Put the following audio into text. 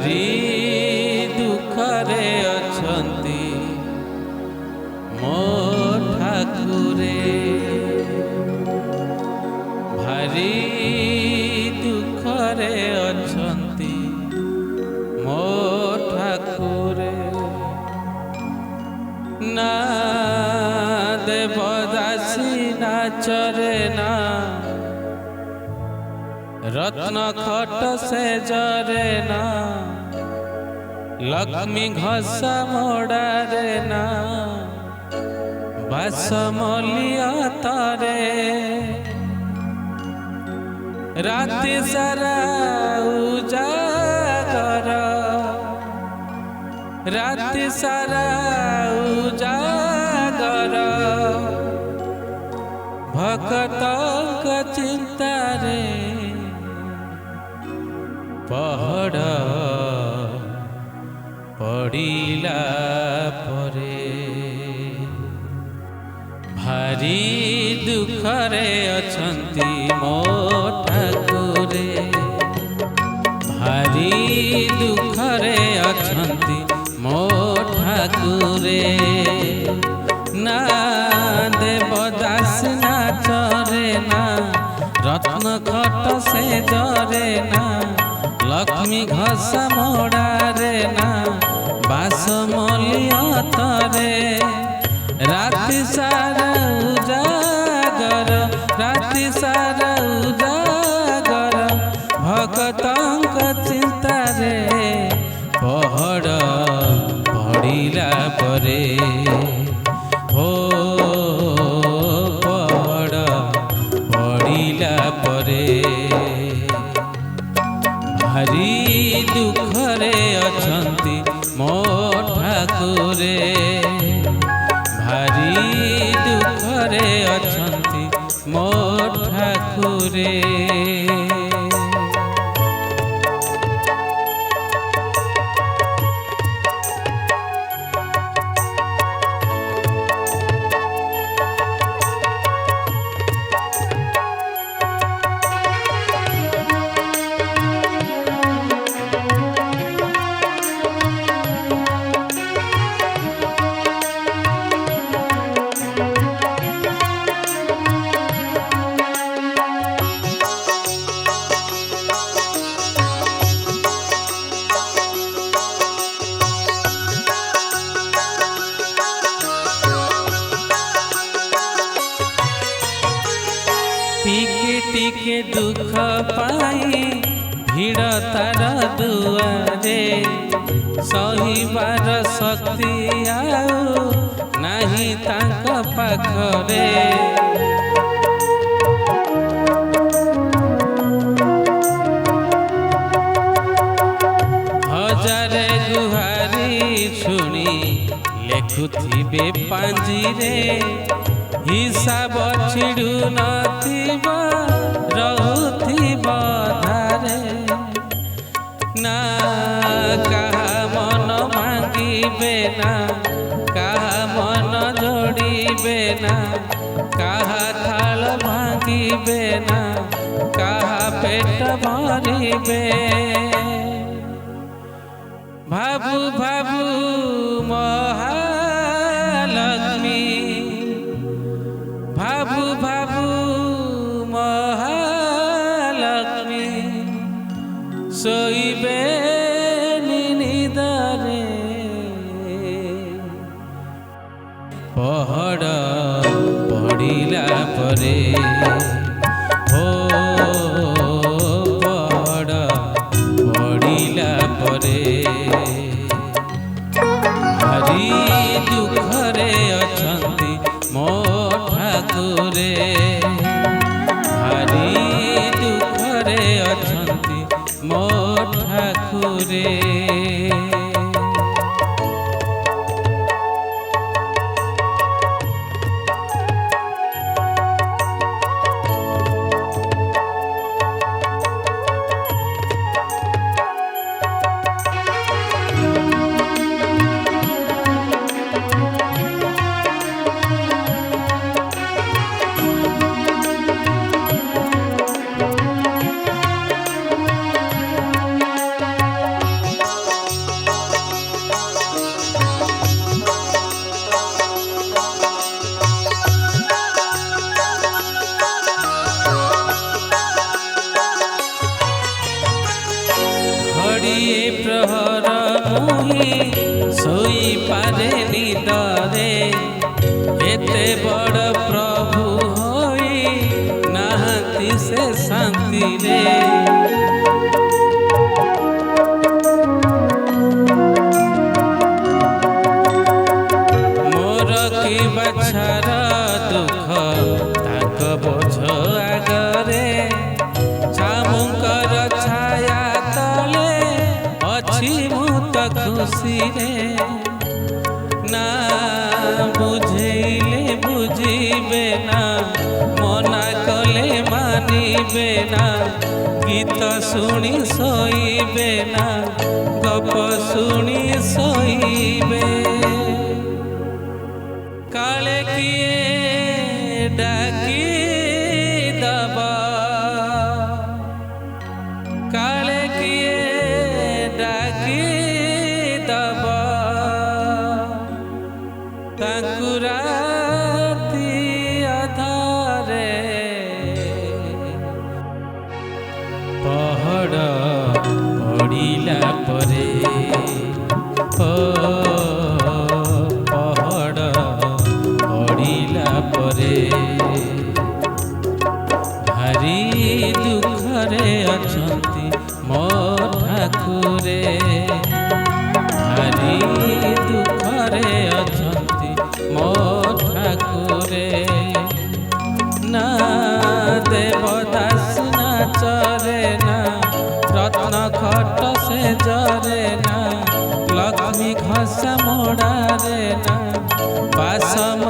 भारी दुखरे अछंती मो ठाकुरे भारी दुखरे अछंती मो ठाकुरे ना देवदासी नाचरे ना रत्न खट से जरे ना लक्ष्मी घसा मोड़ारे ना बासमलिया तारे राति सारा उजागर राति सारा उजागर भक्तक चिंता रे पहड़ पड़िला परे भारी दुखरे अछंती मो ठाकुरे भारी दुखरे अछंती मो ठाकुरे ना देवदास नाचरे ना रत्न खट से जरे ना लक्ष्मी घसा मोड़ारे ना बासमलिया तरे राति सारा उजागर राति सारा उजागर भक्तंक चिंता रे पहड़ पड़िला परे हो पहड़ पड़िला परे भारी दुखरे अछंती मो ठाकुरे भारी दुखरे अछंती मो ठाकुरे टिके टिके दुख पाई भीड़ तार दुआरे सहिबार शक्ति आउ नाही तांक पाखरे हजारे गुहारी शुणी लेखुथिबे पांजीरे हिसाब छिड़ू नथिब रहुथिब धारे ना कहा मन मांगिबे ना कहा मन जोड़िबे ना कहा थाल भांगिबे ना कहा पेट भरिबे भाबू भाबू महालक्ष्मी भाबू भाबू महालक्ष्मी सोईबे निदरे पहड़ पड़िला परे हो पहड़ पड़िला परे भारी दुखरे अछंती मो ठाकुरे भारी दुखरे अछंती मो ठाकुरे गोड़िए प्रहर मुही सोई पारे निदरे एते बड़ प्रभु होई नाहंती से शांति रे मोर की बछार दुख ताक बोझ आगरे छामुकर छाया तले अछि मुत खुशी रे ना बुझेले बुझिबे ना मना कले मानिबे ना गीत शुणी सोईबे ना गप शुणी सोईबे काले किए डाकी दबा काले किए डाकी दबा तांकु राती अधारे पहड़ पड़िला परे पहड़ पड़िला परे भारी दुखरे अछंती मो ठाकुरे भारी दुखरे अछंती मो ठाकुरे ना देवदास नाचरे ना रत्न खट से जरे ना लक्ष्मी घसा मोड़ारे ना पासम